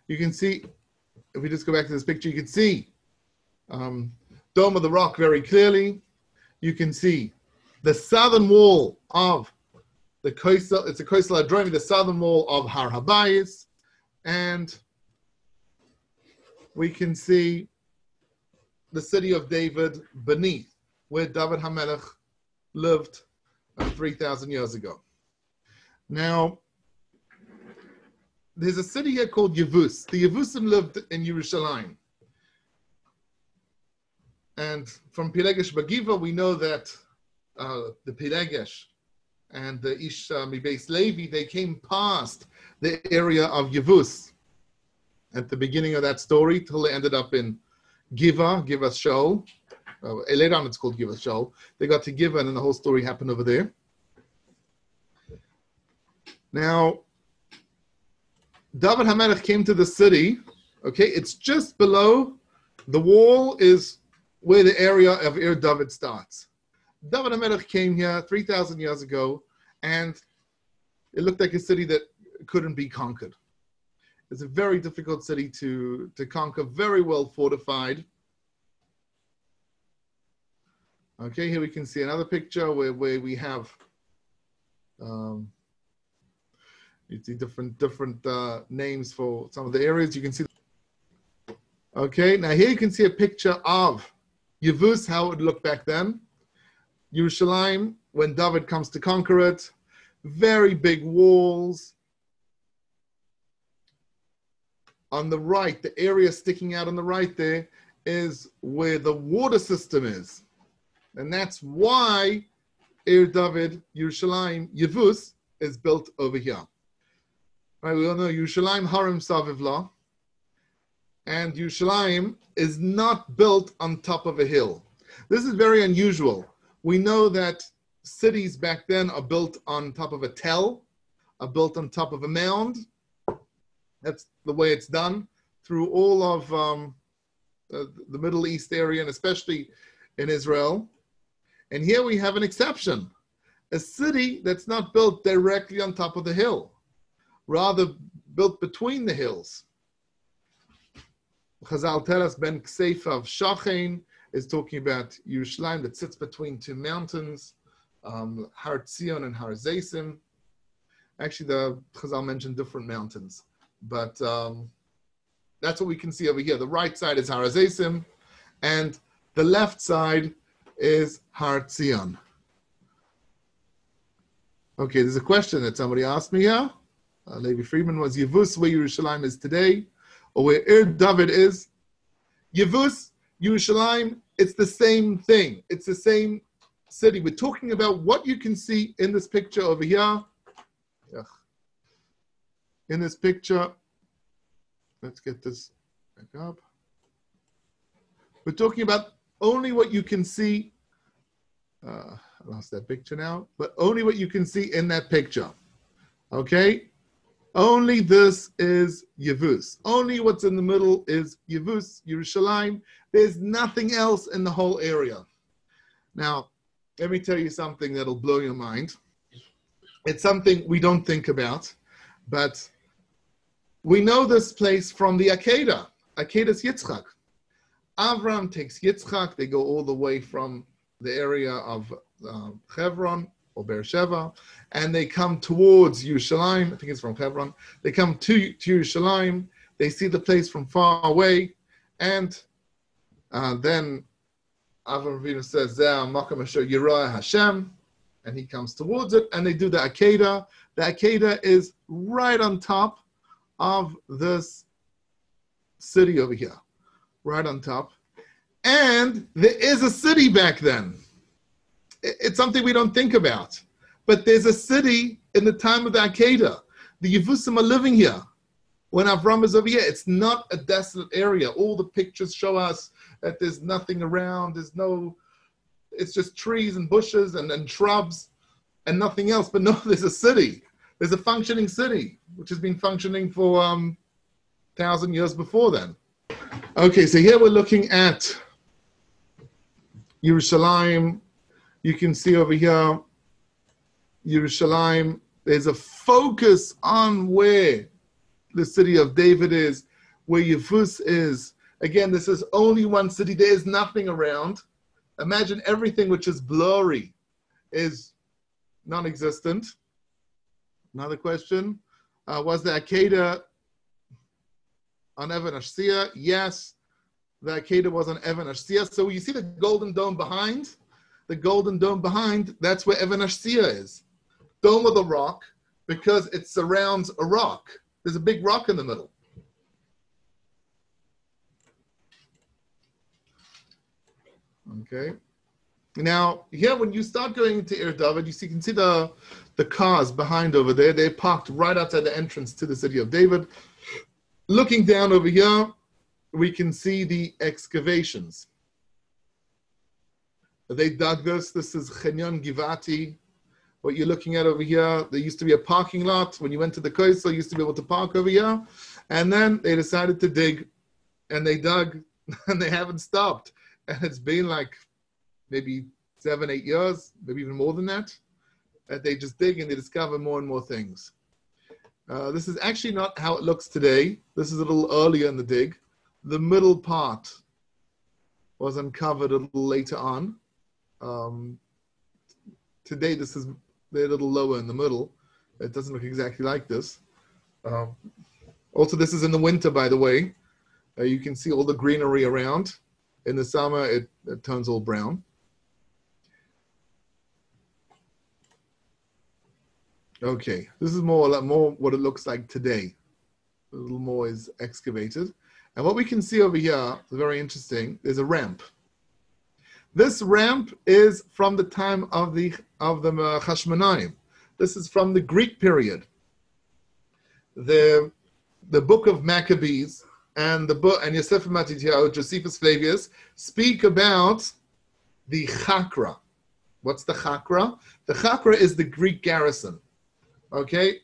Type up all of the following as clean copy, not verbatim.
You can see, if we just go back to this picture, you can see Dome of the Rock very clearly. You can see the southern wall of the Kosel. It's a Kosel Adromi, the southern wall of Har Habayis, and we can see the city of David beneath, where David HaMelech lived 3,000 years ago. Now, there's a city here called Yevus. The Yevusim lived in Yerusholayim. And from Pilegesh Bagiva, we know that the Pilegesh and the Ish Mibeis Levi, they came past the area of Yevus at the beginning of that story till they ended up in Giva's show. Later on it's called Giva's show. They got to Giva and then the whole story happened over there. Now, David HaMelech came to the city. Okay, it's just below the wall is where the area of Ir David starts. David HaMelech came here 3,000 years ago, and it looked like a city that couldn't be conquered. It's a very difficult city to conquer, very well fortified. Okay, here we can see another picture where we have you see different names for some of the areas. You can see. Okay, now here you can see a picture of Yevus, how it would look back then. Yerushalayim, when David comes to conquer it, very big walls. On the right, the area sticking out on the right there is where the water system is. And that's why Ir David, Yerushalayim, Yevus is built over here. Right, we all know Yerushalayim Harim Savivla, and Yerushalayim is not built on top of a hill. This is very unusual. We know that cities back then are built on top of a tell, are built on top of a mound. That's the way it's done through all of the Middle East area, and especially in Israel. And here we have an exception. A city that's not built directly on top of the hill, rather built between the hills. Chazal tell us Ben Kseifa of Shachain is talking about Yerushalayim that sits between two mountains, Har Tzion and Har Zeisim. Actually, the Chazal mentioned different mountains, but that's what we can see over here. The right side is Har Zeisim, and the left side is Har Tzion. Okay, there's a question that somebody asked me here. Levi Friedman, was Yevus where Yerushalayim is today, or where Ir David is? Yevus, Yerushalayim, it's the same thing. It's the same city. We're talking about what you can see in this picture over here. In this picture, let's get this back up. We're talking about only what you can see. I lost that picture now, but only what you can see in that picture. Okay? Only this is Yevus. Only what's in the middle is Yevus, Yerushalayim. There's nothing else in the whole area. Now, let me tell you something that'll blow your mind. It's something we don't think about, but we know this place from the Akedah. Akedah's Yitzchak. Avram takes Yitzchak. They go all the way from the area of Hebron or Beersheba, and they come towards Yerushalayim. I think it's from Hebron. They come to Yerushalayim. They see the place from far away, and then Avram Avinu says, "Zeh Makam Asher Yirah Hashem," and he comes towards it, and they do the Akedah. The Akedah is right on top of this city over here, right on top. And there is a city back then. It's something we don't think about. But there's a city in the time of the Akedah. The Yevusim are living here. When Avram is over here, it's not a desolate area. All the pictures show us that there's nothing around. It's just trees and bushes and shrubs and nothing else. But no, there's a city. There's a functioning city, which has been functioning for 1,000 years before then. Okay, so here we're looking at Yerushalayim. You can see over here, Yerushalayim, there's a focus on where the city of David is. where Yevus is. Again, this is only one city. There is nothing around. Imagine everything which is blurry is non-existent. Another question. Was the Akedah on Evan Ashsia? Yes, the Akedah was on Evan Ashsia. So you see the golden dome behind? The golden dome behind, that's where Evan Ashsia is. Dome of the rock, because it surrounds a rock. There's a big rock in the middle. Okay. Now, here, when you start going into Ir David, you can see the cars behind over there. They're parked right outside the entrance to the city of David. Looking down over here, we can see the excavations. They dug this. This is Chenyon Givati. What you're looking at over here, there used to be a parking lot. When you went to the Kosel, you used to be able to park over here. And then they decided to dig, and they dug, and they haven't stopped. And it's been like maybe 7, 8 years, maybe even more than that they just dig and they discover more and more things. This is actually not how it looks today. This is a little earlier in the dig. The middle part was uncovered a little later on. Today, they're a little lower in the middle. It doesn't look exactly like this. Also, this is in the winter, by the way. You can see all the greenery around. In the summer, it turns all brown. Okay, this is more what it looks like today. A little more is excavated. And what we can see over here is very interesting. There's a ramp. This ramp is from the time of the Hashmonaim. This is from the Greek period. The book of Maccabees and the book and Yosef Matityahu, Josephus Flavius speak about the Chakra. What's the Chakra? The Chakra is the Greek garrison. Okay,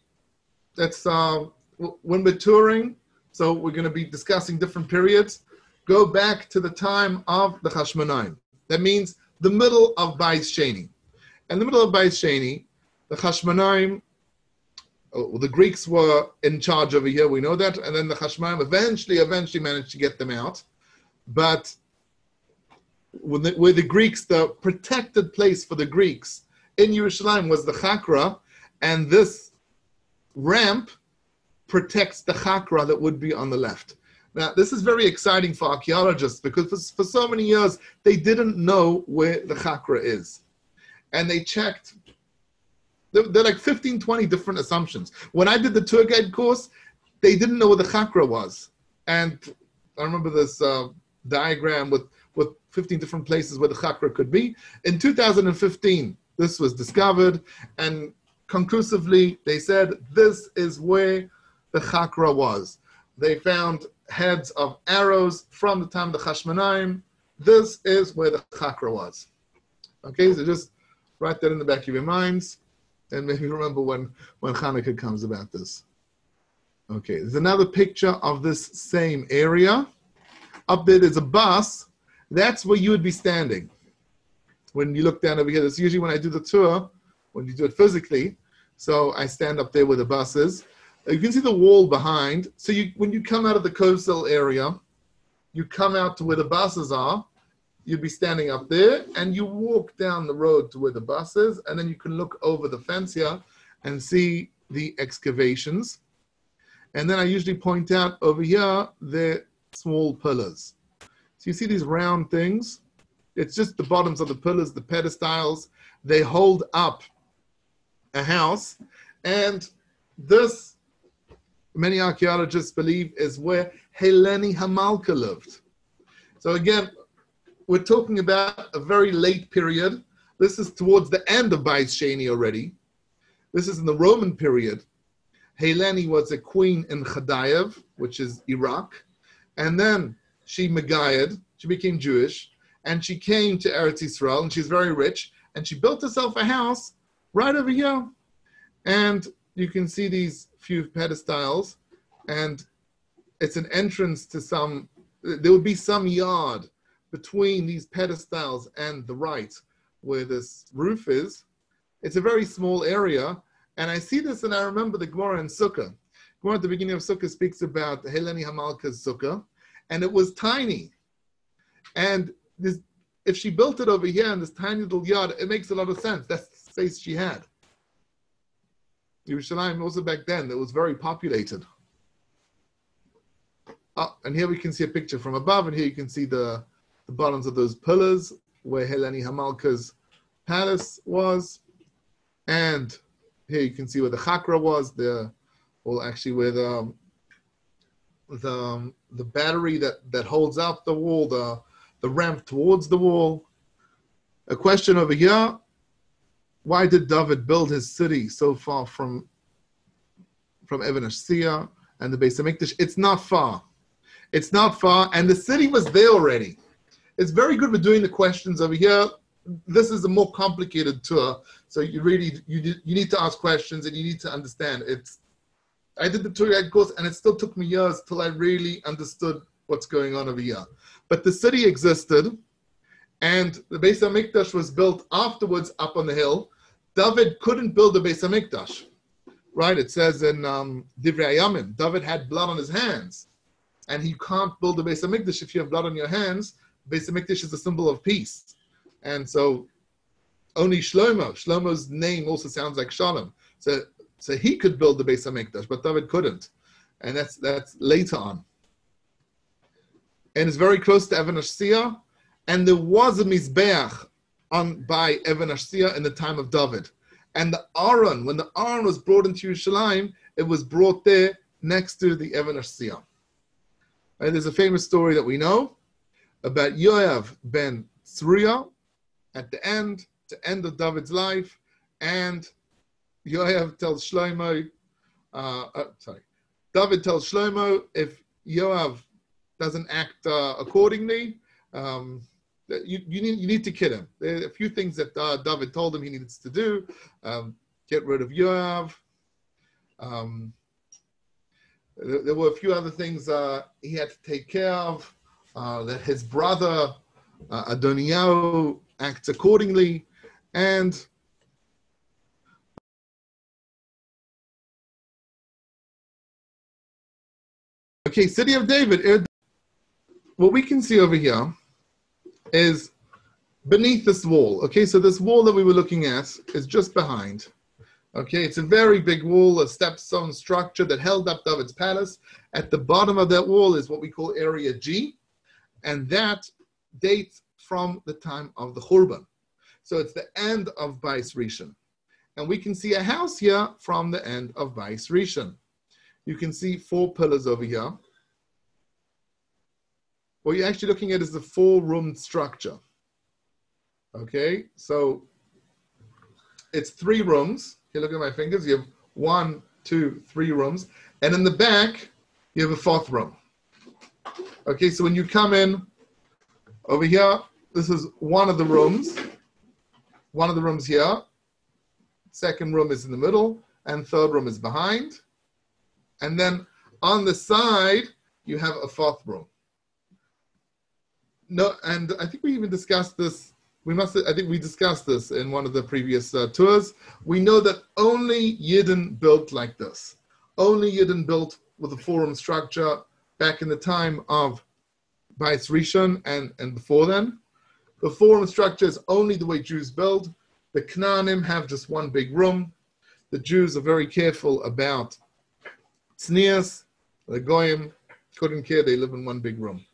that's when we're touring. So we're going to be discussing different periods. Go back to the time of the Hashmonaim. That means the middle of Bais Sheni. And the middle of Bais Sheni, the Hashmonaim, the Greeks were in charge over here, we know that, and then the Hashmonaim eventually managed to get them out. But where the Greeks, the protected place for the Greeks in Yerusholayim was the Chakra, and this ramp protects the Chakra that would be on the left. Now, this is very exciting for archaeologists because for so many years, they didn't know where the Chakra is. And they checked. There are like 15, 20 different assumptions. When I did the tour guide course, they didn't know where the Chakra was. And I remember this diagram with 15 different places where the Chakra could be. In 2015, this was discovered, and conclusively, they said this is where the Chakra was. They found heads of arrows from the time of the Hashmonaim. This is where the Chakra was. Okay, so just write that in the back of your minds, and maybe remember when Hanukkah comes about this. Okay, there's another picture of this same area. Up there, there's a bus. That's where you would be standing. When you look down over here, that's usually when I do the tour, when you do it physically. So I stand up there where the bus is. You can see the wall behind. So when you come out of the Kosel area, you come out to where the buses are. You'd be standing up there, and you walk down the road to where the bus is, and then you can look over the fence here and see the excavations. And then I usually point out over here the small pillars. So you see these round things? It's just the bottoms of the pillars, the pedestals. They hold up a house, and this, many archaeologists believe, is where Heleni Hamalka lived. So again, we're talking about a very late period. This is towards the end of Bais Sheni already. This is in the Roman period. Heleni was a queen in Chadayev, which is Iraq, and then she Megayed, she became Jewish, and she came to Eretz Yisrael, and she's very rich, and she built herself a house right over here. And you can see these few pedestals, and it's an entrance to there would be some yard between these pedestals and the right where this roof is. It's a very small area, and I see this and I remember the Gemara in Sukkah. Gemara at the beginning of Sukkah speaks about Heleni Hamalka's Sukkah, and it was tiny. And this, if she built it over here in this tiny little yard, it makes a lot of sense. That's the space she had. Yerusholayim, also back then, it was very populated. And here we can see a picture from above, and here you can see the bottoms of those pillars where Heleni Hamalka's palace was. And here you can see where the chakra was, actually where the battery that holds up the wall, the ramp towards the wall. A question over here: why did David build his city so far from Even Ashia and the Beis Hamikdash? It's not far. It's not far, and the city was there already. It's very good with doing the questions over here. This is a more complicated tour, so you need to ask questions and you need to understand. I did the tour guide course, and it still took me years till I really understood what's going on over here. But the city existed, and the Beis Hamikdash was built afterwards up on the hill. David couldn't build the Beis Hamikdash, right? It says in Divrei Hayamim, David had blood on his hands, and you can't build the Beis Hamikdash if you have blood on your hands. Beis Hamikdash is a symbol of peace, and so only Shlomo's name also sounds like Shalom. So he could build the Beis Hamikdash, but David couldn't, and that's later on. And it's very close to Even Ashia, and there was a Mizbeach by Even Ashia in the time of David. And the Aron, when the Aron was brought into Yerushalayim, it was brought there next to the Even Ashia. Right, there's a famous story that we know about Yoav ben Tzruya at the end of David's life, and Yoav tells Shlomo, David tells Shlomo, if Yoav doesn't act accordingly, you need to kill him. There are a few things that David told him he needs to do. Get rid of Yoav. There were a few other things he had to take care of, that his brother Adoniyahu acts accordingly, and okay, city of David. What we can see over here is beneath this wall. Okay, so this wall that we were looking at is just behind. Okay, it's a very big wall, a stepstone structure that held up David's palace. At the bottom of that wall is what we call Area G, and that dates from the time of the Churban. So it's the end of Bais Rishon. And we can see a house here from the end of Bais Rishon. You can see 4 pillars over here. What you're actually looking at is the 4-room structure. Okay, so it's 3 rooms. Here, look at my fingers. You have 1, 2, 3 rooms. And in the back, you have a 4th room. Okay, so when you come in over here, this is one of the rooms. One of the rooms here. 2nd room is in the middle, and 3rd room is behind. And then on the side, you have a 4th room. No, and I think we even discussed this. I think we discussed this in one of the previous tours. We know that only Yidden built like this. Only Yidden built with a 4-room structure back in the time of Bais Rishon and before then. The 4-room structure is only the way Jews build. The Knaanim have just one big room. The Jews are very careful about tznius. The Goyim couldn't care. They live in one big room.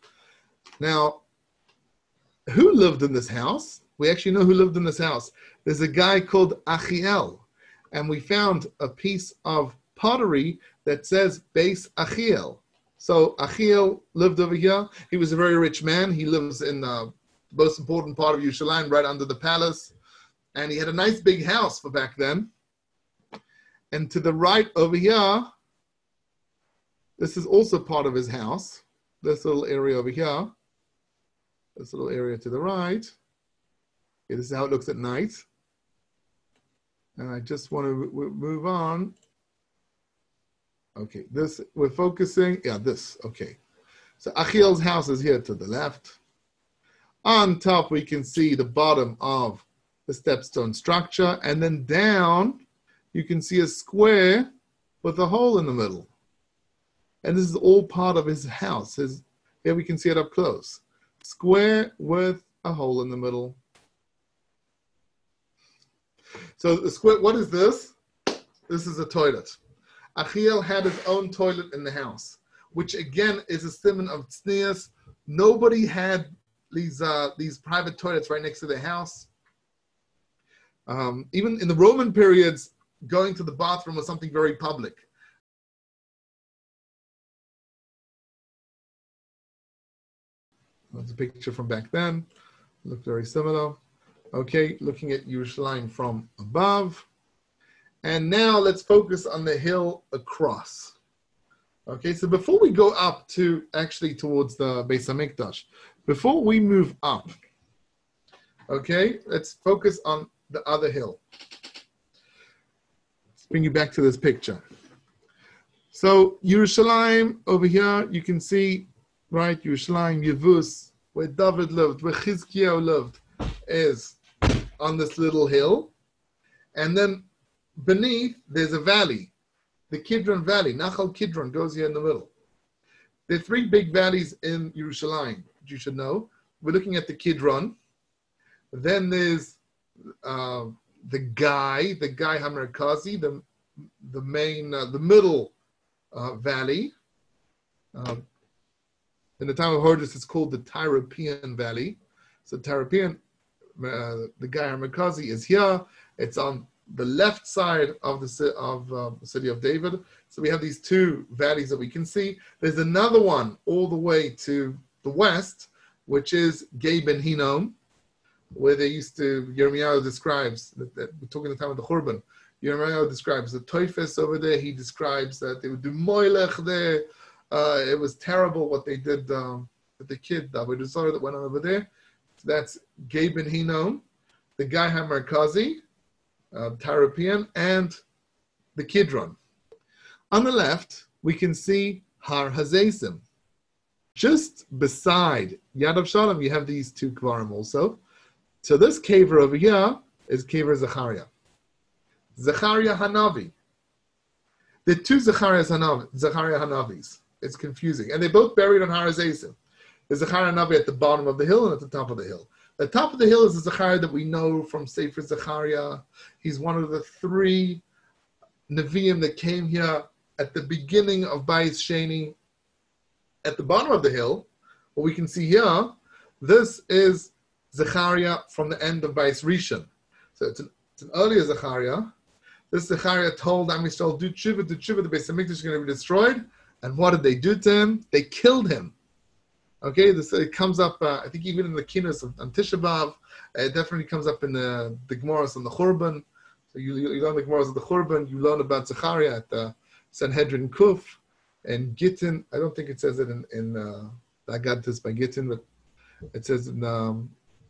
Now, who lived in this house? We actually know who lived in this house. There's a guy called Achiel, and we found a piece of pottery that says Beis Achiel. So Achiel lived over here. He was a very rich man. He lives in the most important part of Yerushalayim, right under the palace. And he had a nice big house for back then. And to the right over here, this is also part of his house. This little area over here. This little area to the right. Okay, this is how it looks at night. And I just want to move on. Okay, this, we're focusing, this, okay. So Achiel's house is here to the left. On top, we can see the bottom of the stepstone structure. And then down, you can see a square with a hole in the middle. And this is all part of his house. Here we can see it up close. Square with a hole in the middle. So the square, what is this? This is a toilet. Achiel had his own toilet in the house, which again is a symbol of tznius. Nobody had these private toilets right next to their house. Even in the Roman periods, going to the bathroom was something very public. That's a picture from back then. Looked very similar. Okay, looking at Yerushalayim from above. And now let's focus on the hill across. Okay, so before we go up to actually towards the Beis HaMikdash, before we move up, okay, let's focus on the other hill. Let's bring you back to this picture. So Yerushalayim over here, you can see, right, Yerushalayim, Yevus, where David lived, where Chizkiyahu lived, is on this little hill. And then beneath, there's a valley, the Kidron Valley. Nachal Kidron goes here in the middle. There are three big valleys in Yerushalayim, which you should know. We're looking at the Kidron. Then there's the Guy Hamerkazi, the main, the middle valley. In the time of Horus, it's called the Tyropean Valley. So Tyropean, the Guy Hamerkazi is here. It's on the left side of the city of David. So we have these two valleys that we can see. There's another one all the way to the west, which is Gei Ben Hinnom, where they used to, Yirmiyahu describes, that we're talking the time of the Churban, Yirmiyahu describes the Toifes over there. He describes that they would do Moilech there. It was terrible what they did with the kid, the Avodah that went on over there. So that's Gei Ben Hinnom, the Guy Hamerkazi, Tyropean, and the Kidron. On the left, we can see Har Hazesim. Just beside Yad Avshalom, you have these two Kvarim also. So this caver over here is caver Zechariah. Zechariah Hanavi. The two Zechariah Hanavis. It's confusing. And they're both buried on Har Hazesim. There's Zechariah Hanavi at the bottom of the hill and at the top of the hill. The top of the hill is the Zechariah that we know from Sefer Zechariah. He's one of the three Nevi'im that came here at the beginning of Bayis Sheni. At the bottom of the hill, what we can see here, this is Zechariah from the end of Bayis Rishon. So it's an earlier Zechariah. This Zechariah told Am Yisrael, do tshuva, the Beis HaMikdash is going to be destroyed. And what did they do to him? They killed him. Okay, it comes up, I think even in the Kinos on Tisha B'Av, it definitely comes up in the Gemaras on the Churban. So you learn the Gemaras of the Churban, you learn about Zechariah at the Sanhedrin Kuf, and Gittin, I don't think it says it in the Agadas by Gittin, but it says in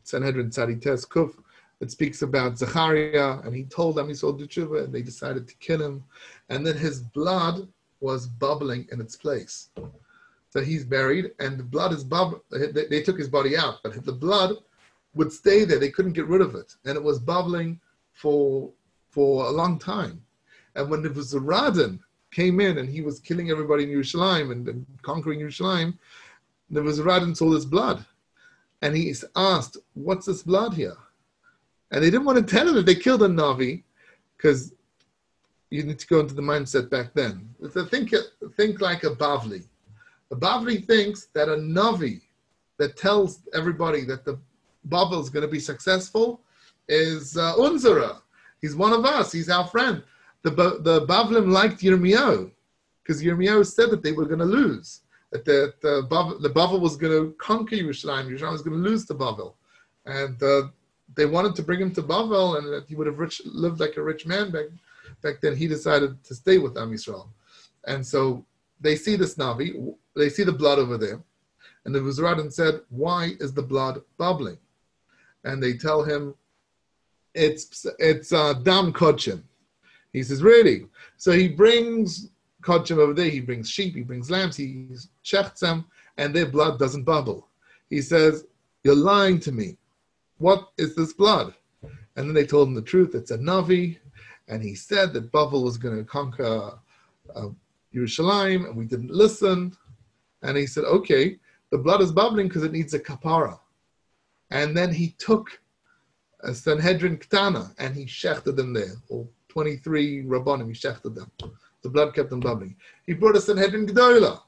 Sanhedrin Tzadites Kuf, it speaks about Zechariah, and he told them he saw Tshuva, and they decided to kill him. And then his blood was bubbling in its place. So he's buried, and the blood is bubbling. They took his body out, but the blood would stay there. They couldn't get rid of it, and it was bubbling for a long time. And when the Nebuchadnezzar came in, and he was killing everybody in Yerushalayim and conquering Yerushalayim, the Nebuchadnezzar saw this blood, and he asked, "What's this blood here?" And they didn't want to tell him that they killed a Navi, because you need to go into the mindset back then. So think like a Bavli. The Bavli thinks that a Navi that tells everybody that the Babel is going to be successful is Unzara. He's one of us. He's our friend. The Bavlim liked Yirmiyahu, because Yirmiyahu said that they were going to lose, that the Babel was going to conquer Yerushalayim. Yerushalayim was going to lose to Babel. And they wanted to bring him to Babel, and that he would have lived like a rich man back then. He decided to stay with Am Yisrael. And so they see this Navi, they see the blood over there, and the Nebuchadnezzar said, "Why is the blood bubbling?" And they tell him, it's dam kodshim. He says, "Really?" So he brings kodshim over there, he brings sheep, he brings lambs, he shechts them, and their blood doesn't bubble. He says, "You're lying to me. What is this blood?" And then they told him the truth. It's a Navi, and he said that Bavel was going to conquer Yerusholayim, and we didn't listen. And he said, okay, the blood is bubbling because it needs a kapara. And then he took a Sanhedrin Ktana and he shechted them there, or 23 Rabbanim, he shechted them. The blood kept on bubbling. He brought a Sanhedrin Gdola,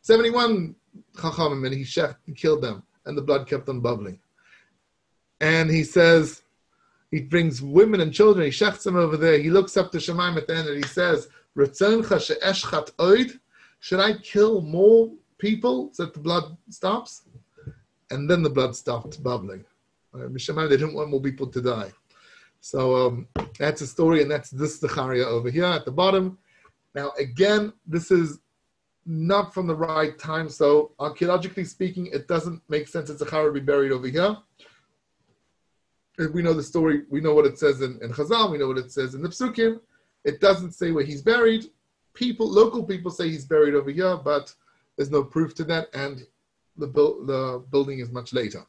71 Chachamim, and he killed them, and the blood kept on bubbling. And he says, he brings women and children, he shechts them over there, he looks up to Shemaim at the end and he says, Ratzoncha she'eshchat oid, should I kill more people so that the blood stops? And then the blood stopped bubbling. They didn't want more people to die. So that's a story, and that's this Zechariah over here at the bottom. Now, again, this is not from the right time, so archaeologically speaking, it doesn't make sense that Zechariah be buried over here. If we know the story, we know what it says in Chazal, we know what it says in the Psukim. It doesn't say where he's buried. Local people say he's buried over here, but there's no proof to that, and the building is much later.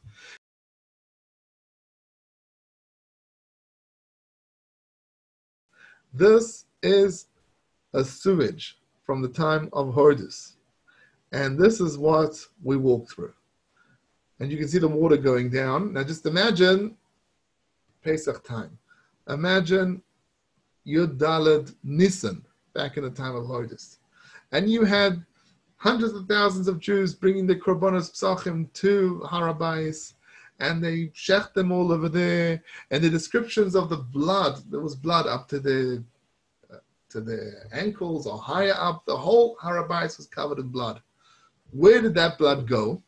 This is a sewage from the time of Hordus, and this is what we walk through. And you can see the water going down. Now just imagine Pesach time. Imagine Yud Daled Nisan, back in the time of Hordus. And you had hundreds of thousands of Jews bringing the Korbanos Psachim to Harabais, and they shecht them all over there. And the descriptions of the blood, there was blood up to the ankles or higher up. The whole Harabais was covered in blood. Where did that blood go?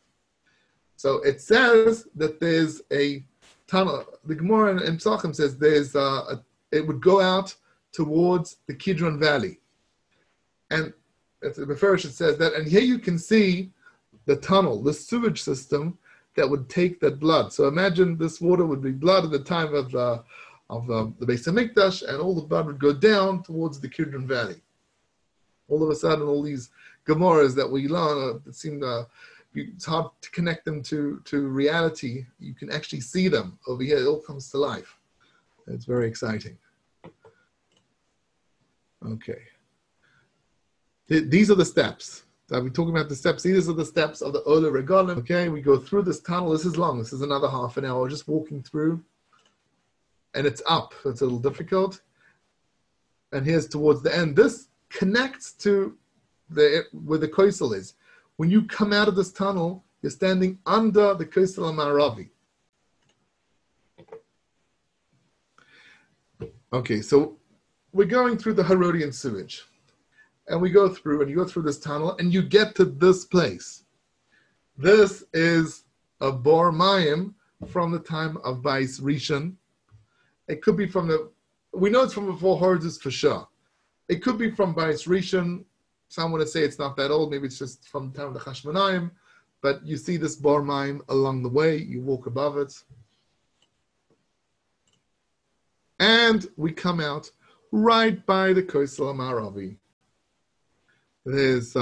So it says that there's a tunnel. The Gemara in Psachim says it would go out towards the Kidron Valley. And the Mefarish says that, and here you can see the tunnel, the sewage system that would take that blood. So imagine this water would be blood at the time of the Beis Hamikdash, and all the blood would go down towards the Kidron Valley. All of a sudden, all these Gemaras that we learn, it seemed it's hard to connect them to reality. You can actually see them over here. It all comes to life. It's very exciting. Okay. These are the steps. So I've been talking about the steps. These are the steps of the Ola Regalim. Okay, we go through this tunnel. This is long. This is another half an hour just walking through. And it's up. It's a little difficult. And here's towards the end. This connects to where the Kosel is. When you come out of this tunnel, you're standing under the Kosel Amaravi. Okay, so we're going through the Herodian sewage. And we go through, and you go through this tunnel, and you get to this place. This is a Bor Mayim from the time of Bais Rishon. It could be we know it's from before Hordus for sure. It could be from Bais Rishon. Some want to say it's not that old, maybe it's just from the time of the Chashmonaim. But you see this Bor Mayim along the way, you walk above it. And we come out right by the Kosel Amaravi. There's,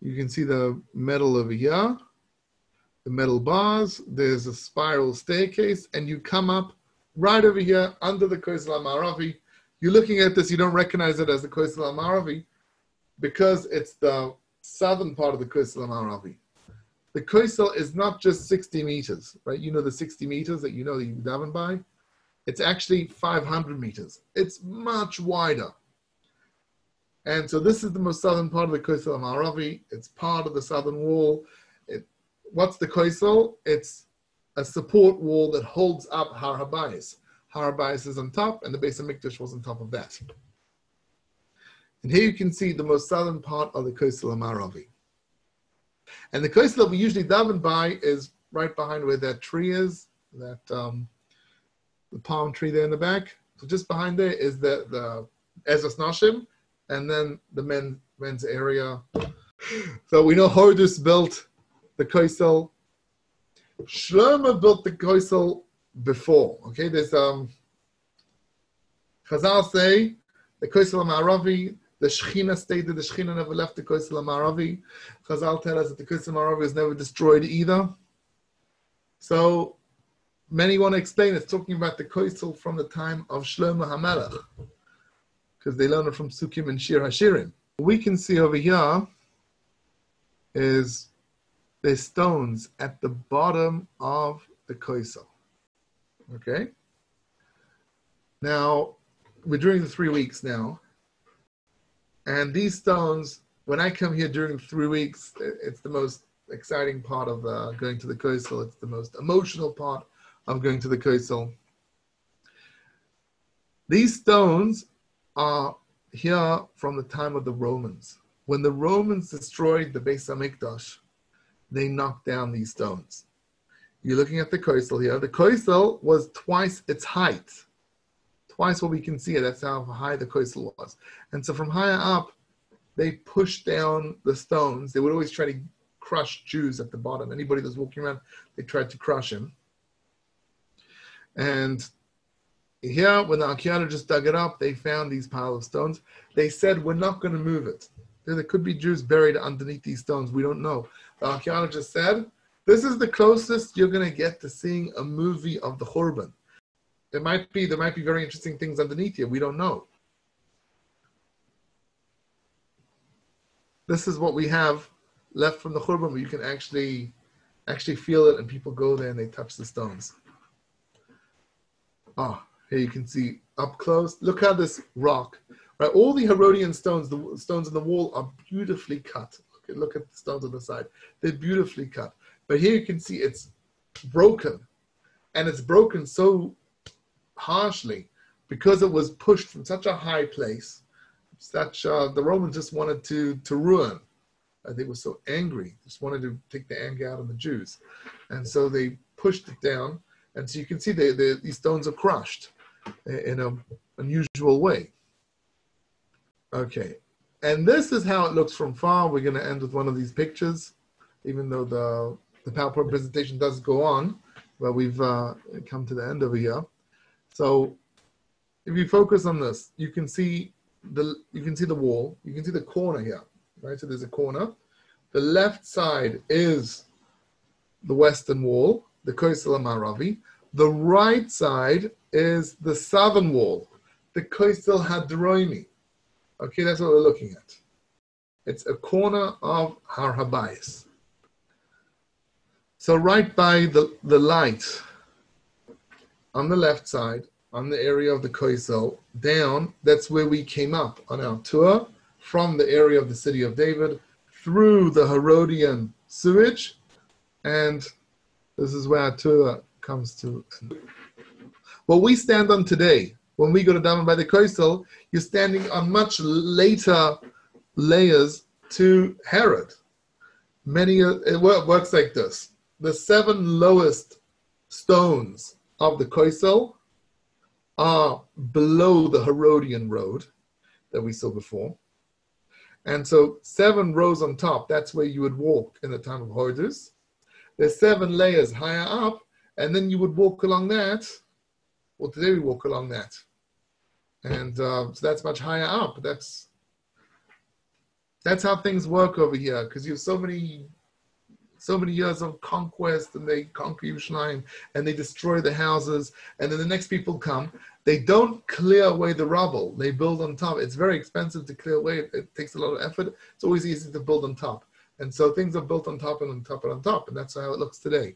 you can see the metal over here, the metal bars. There's a spiral staircase, and you come up right over here under the Kosel Amaravi. You're looking at this, you don't recognize it as the Kosel Amaravi because it's the southern part of the Kosel Amaravi. The Kosel is not just 60 meters, right? You know the 60 meters that you daven by? It's actually 500 meters. It's much wider. And so this is the most southern part of the Kosel Amaravi. It's part of the southern wall. What's the Kosel? It's a support wall that holds up Har HaBayis. Har HaBayis is on top, and the Beis Hamikdash was on top of that. And here you can see the most southern part of the Kosel Amaravi. And the Kosel that we usually daven by is right behind where that tree is, the palm tree there in the back. So just behind there is the Ezras Nashim, and then the men's area. So we know Hordus built the Kosel. Shlomo built the Kosel before. Okay, there's Chazal say the Kosel Amaravi, the Shechina stayed there. The Shechina never left the Kosel Amaravi. Chazal tell us that the Kosel Amaravi was never destroyed either. So many want to explain it's talking about the Kosel from the time of Shlomo HaMelech. because they learn it from Sukkim and Shir Hashirim. What we can see over here is there's stones at the bottom of the Kosel. Okay? Now, we're during the 3 weeks now, and these stones, when I come here during 3 weeks, it's the most exciting part of going to the Kosel. It's the most emotional part of going to the Kosel. These stones are here from the time of the Romans. When the Romans destroyed the Beis HaMikdash, they knocked down these stones. You're looking at the Kosel here. The Kosel was twice its height. Twice what we can see. That's how high the Kosel was. And so from higher up, they pushed down the stones. They would always try to crush Jews at the bottom. Anybody that's walking around, they tried to crush him. And here, when the archaeologists dug it up, they found these pile of stones. They said, we're not going to move it. There could be Jews buried underneath these stones. We don't know. The archaeologist said, this is the closest you're going to get to seeing a movie of the Churban. There might be very interesting things underneath here. We don't know. This is what we have left from the Churban, where you can actually feel it, and people go there and they touch the stones. Oh, here you can see up close. Look how this rock, right? All the Herodian stones, the stones in the wall, are beautifully cut. Look at the stones on the side. They're beautifully cut. But here you can see it's broken. And it's broken so harshly because it was pushed from such a high place. The Romans just wanted to ruin. They were so angry. Just wanted to take the anger out of the Jews. And so they pushed it down. And so you can see these stones are crushed in an unusual way. Okay. And this is how it looks from far. We're going to end with one of these pictures, even though the PowerPoint presentation does go on, but we've come to the end over here. So if you focus on this, you can see the wall. You can see the corner here, right? So there's a corner. The left side is the western wall, the Kosel HaMaravi. The right side is the southern wall, the Kosel HaDroimi. Okay, that's what we're looking at. It's a corner of Har Habayis. So right by the light on the left side, on the area of the Kosel, down, that's where we came up on our tour, from the area of the city of David, through the Herodian sewage, and this is where our tour comes to. What we stand on today, when we go to Daven by the Kosel, you're standing on much later layers to Herod. It works like this. The 7 lowest stones of the Kosel are below the Herodian road that we saw before. And so 7 rows on top, that's where you would walk in the time of Horus. There's 7 layers higher up, and then you would walk along that. Well, today we walk along that. And so that's much higher up. That's how things work over here, because you have so many years of conquest, and they conquer Yerusholayim, and they destroy the houses, and then the next people come. They don't clear away the rubble. They build on top. It's very expensive to clear away. It takes a lot of effort. It's always easy to build on top. And so things are built on top and on top and on top, and that's how it looks today.